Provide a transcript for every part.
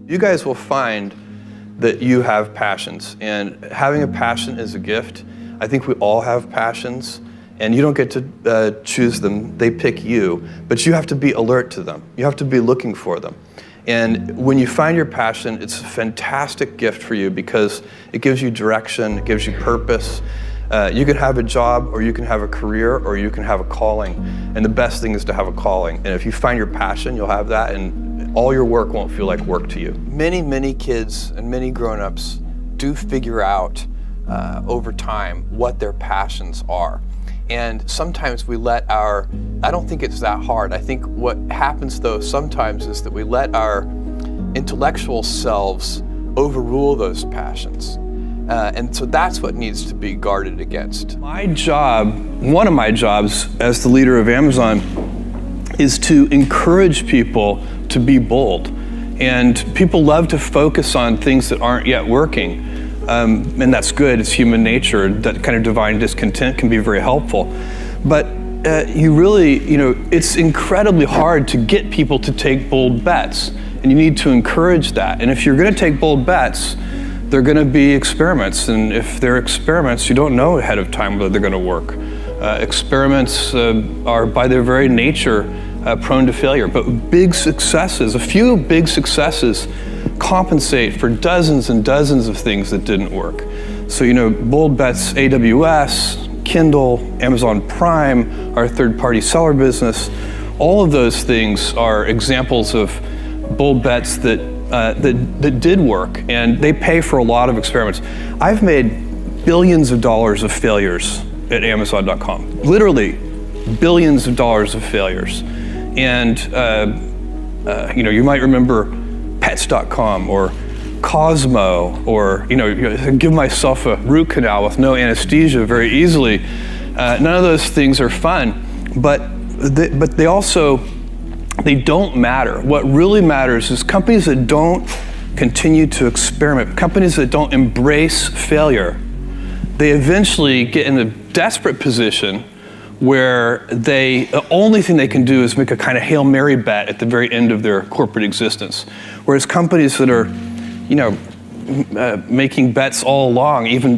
You guys will find that you have passions, and having a passion is a gift. I think we all have passions, and you don't get to choose them, they pick you, but you have to be alert to them. You have to be looking for them. And when you find your passion, it's a fantastic gift for you because it gives you direction, it gives you purpose. You can have a job, or you can have a career, or you can have a calling. And the best thing is to have a calling. And if you find your passion, you'll have that, and all your work won't feel like work to you. Many kids and many grown-ups do figure out over time what their passions are. And sometimes we let I don't think it's that hard. I think what happens though sometimes is that we let our intellectual selves overrule those passions. And so that's what needs to be guarded against. My job, one of my jobs as the leader of Amazon, is to encourage people to be bold. And people love to focus on things that aren't yet working. And that's good, it's human nature. That kind of divine discontent can be very helpful. But it's incredibly hard to get people to take bold bets. And you need to encourage that. And if you're gonna take bold bets, they're going to be experiments, and if they're experiments, you don't know ahead of time whether they're going to work. Experiments are by their very nature prone to failure, but a few big successes compensate for dozens and dozens of things that didn't work. So bold bets, AWS, Kindle, Amazon Prime, our third-party seller business, all of those things are examples of bold bets that did work, and they pay for a lot of experiments. I've made billions of dollars of failures at Amazon.com, literally billions of dollars of failures. And you might remember Pets.com or Cosmo, or give myself a root canal with no anesthesia very easily. None of those things are fun, but they don't matter. What really matters is companies that don't continue to experiment, companies that don't embrace failure, they eventually get in a desperate position where the only thing they can do is make a kind of Hail Mary bet at the very end of their corporate existence. Whereas companies that are, making bets all along, even,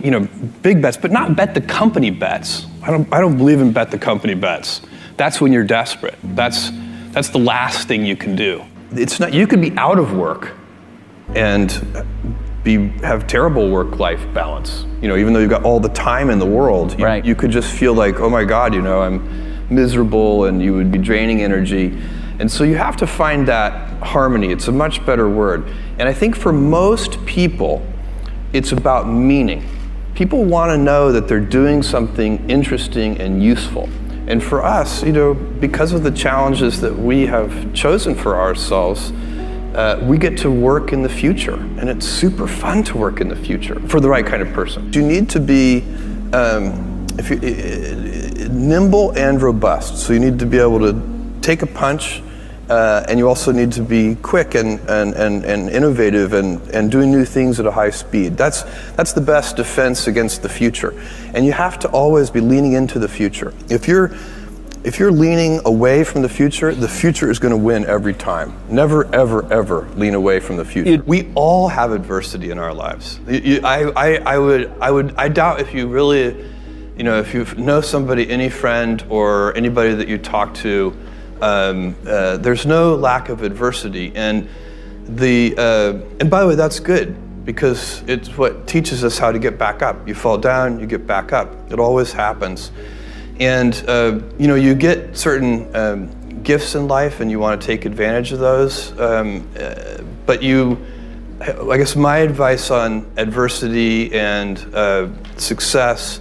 big bets, but not bet the company bets. I don't believe in bet the company bets. That's when you're desperate. That's the last thing you can do. It's not. You could be out of work and have terrible work-life balance. Even though you've got all the time in the world, right. You could just feel like, oh my God, I'm miserable, and you would be draining energy. And so you have to find that harmony. It's a much better word. And I think for most people, it's about meaning. People want to know that they're doing something interesting and useful. And for us, because of the challenges that we have chosen for ourselves, we get to work in the future, and it's super fun to work in the future for the right kind of person. You need to be nimble and robust. So you need to be able to take a punch, and you also need to be quick and innovative and doing new things at a high speed. That's the best defense against the future. And you have to always be leaning into the future. If you're leaning away from the future is going to win every time. Never, ever, ever lean away from the future. We all have adversity in our lives. I doubt if you really, if you know somebody, any friend or anybody that you talk to, there's no lack of adversity, and by the way, that's good, because it's what teaches us how to get back up. You fall down, you get back up. It always happens. And you get certain gifts in life, and you want to take advantage of those. But I guess my advice on adversity and success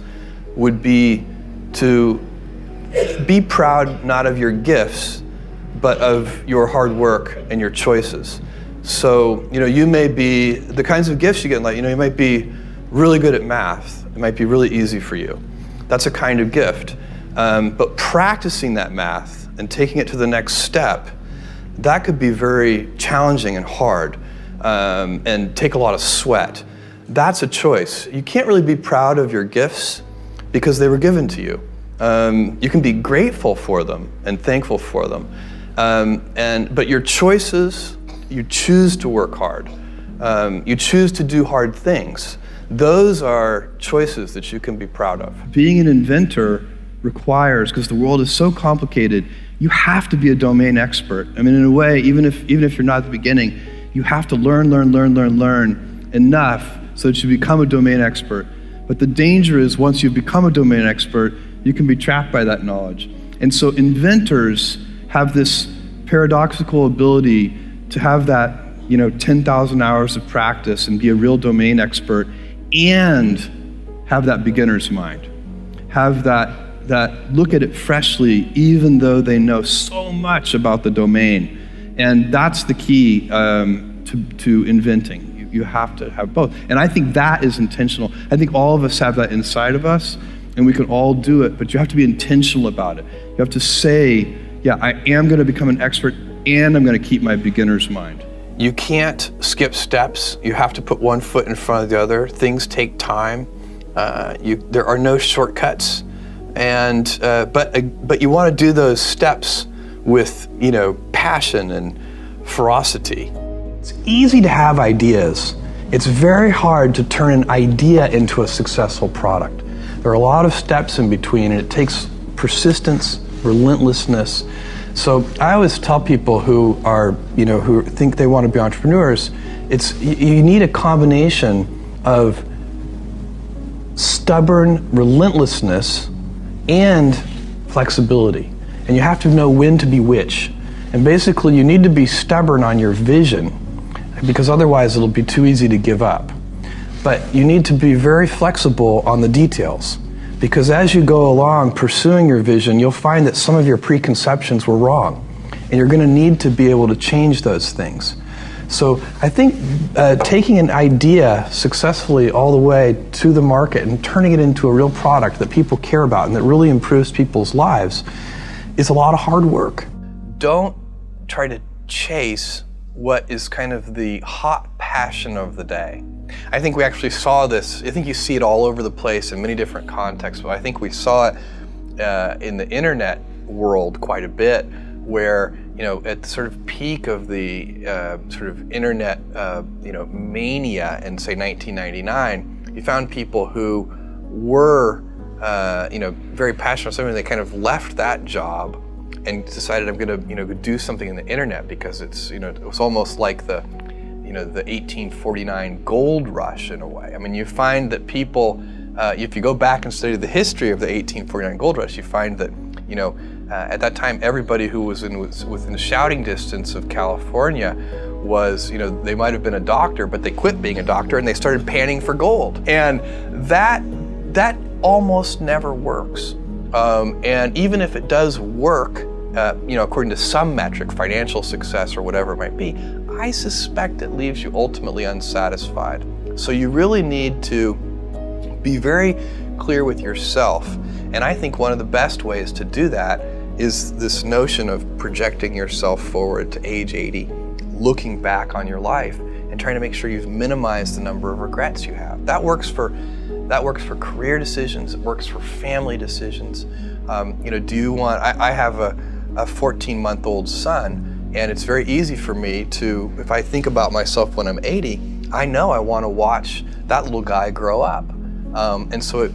would be to be proud not of your gifts, but of your hard work and your choices. So, you may be, the kinds of gifts you get in life, you might be really good at math. It might be really easy for you. That's a kind of gift. But practicing that math and taking it to the next step, that could be very challenging and hard, and take a lot of sweat. That's a choice. You can't really be proud of your gifts because they were given to you. You can be grateful for them and thankful for them. But your choices you choose to work hard. You choose to do hard things. Those are choices that you can be proud of. Being an inventor requires, because the world is so complicated, you have to be a domain expert. I mean, in a way, even if you're not at the beginning, you have to learn enough so that you become a domain expert. But the danger is once you become a domain expert, you can be trapped by that knowledge. And so inventors have this paradoxical ability to have that 10,000 hours of practice and be a real domain expert and have that beginner's mind. Have that look at it freshly, even though they know so much about the domain. And that's the key to inventing. You have to have both. And I think that is intentional. I think all of us have that inside of us, and we can all do it, but you have to be intentional about it. You have to say, yeah, I am going to become an expert, and I'm going to keep my beginner's mind. You can't skip steps. You have to put one foot in front of the other. Things take time. There are no shortcuts. And but you want to do those steps with passion and ferocity. It's easy to have ideas. It's very hard to turn an idea into a successful product. There are a lot of steps in between, and it takes persistence, relentlessness. So I always tell people who think they want to be entrepreneurs, you need a combination of stubborn relentlessness and flexibility. And you have to know when to be which. And basically you need to be stubborn on your vision, because otherwise it'll be too easy to give up. But you need to be very flexible on the details, because as you go along pursuing your vision, you'll find that some of your preconceptions were wrong, and you're going to need to be able to change those things. So I think taking an idea successfully all the way to the market and turning it into a real product that people care about and that really improves people's lives is a lot of hard work. Don't try to chase what is kind of the hot passion of the day. I think we actually saw this. I think you see it all over the place in many different contexts, but I think we saw it in the internet world quite a bit, where at the sort of peak of the sort of internet mania in say 1999, you found people who were very passionate about something. They kind of left that job and decided, I'm going to do something in the internet, because it's it was almost like the 1849 gold rush in a way. I mean, you find that people, if you go back and study the history of the 1849 gold rush, you find that at that time everybody who was within shouting distance of California was they might have been a doctor, but they quit being a doctor and they started panning for gold, and that almost never works. And even if it does work, according to some metric, financial success or whatever it might be, I suspect it leaves you ultimately unsatisfied. So you really need to be very clear with yourself. And I think one of the best ways to do that is this notion of projecting yourself forward to age 80, looking back on your life and trying to make sure you've minimized the number of regrets you have. That works for career decisions. It works for family decisions. Do you want? I have a 14-month-old son, and it's very easy for me to, if I think about myself when I'm 80, I know I want to watch that little guy grow up. And so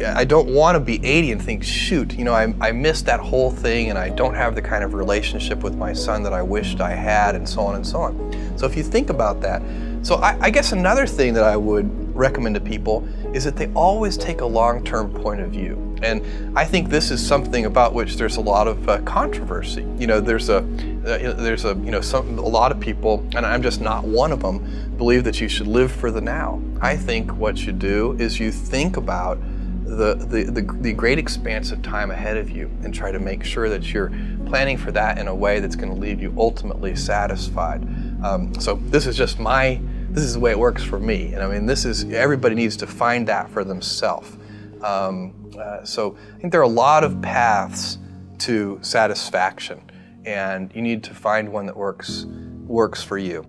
I don't want to be 80 and think, shoot, I missed that whole thing, and I don't have the kind of relationship with my son that I wished I had, and so on and so on. So if you think about that, so I guess another thing that I would recommend to people is that they always take a long-term point of view. And I think this is something about which there's a lot of controversy. There's a lot of people, and I'm just not one of them, believe that you should live for the now. I think what you do is you think about the great expanse of time ahead of you and try to make sure that you're planning for that in a way that's going to leave you ultimately satisfied. So this is the way it works for me. And I mean, everybody needs to find that for themselves. So I think there are a lot of paths to satisfaction, and you need to find one that works for you.